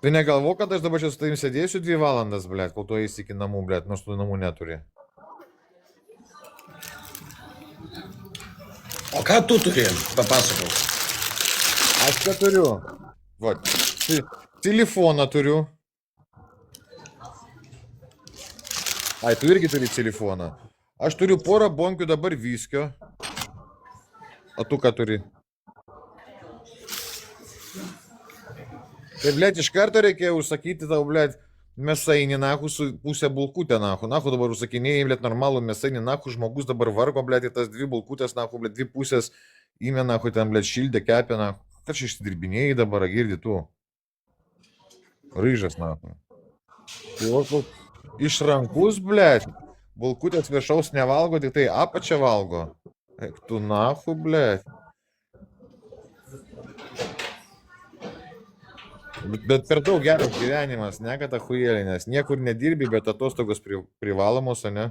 Tu negalvo, kad aš dabar čia su tavim sėdėsiu 2 valandas, blėt, kol tu eisi iki namų, blėt, nors tu namų neturi. O ką tu turi? Papasakok. Aš ką turiu? Va, telefoną turiu. Ai, tu irgi turi telefoną. Aš turiu porą bonkių dabar viskio. O tu ką turi? Tai, blėt, iš karto reikėjo užsakyti tau, blėt, mėsainį, nahu, su pusę bulkutę, nahu. Nahu dabar užsakinėjai, blėt, normalų mėsainį, nahu, žmogus dabar vargo, blėt, į tas 2 bulkutės, nahu, blėt, 2 pusės įmė, nahu, ten, blėt, šildė, kepė, nahu. Ką čia išsidirbinėjai dabar, girdi tu? Ryžas, nahu. Išrankus, blėt. Bulkutės viršaus nevalgo, tik tai apačią valgo. Eik tu, nahu, blėt. Bet per daug geras gyvenimas, ne kad achuėlė, nes niekur nedirbi, bet atostogos privalomos, o ne?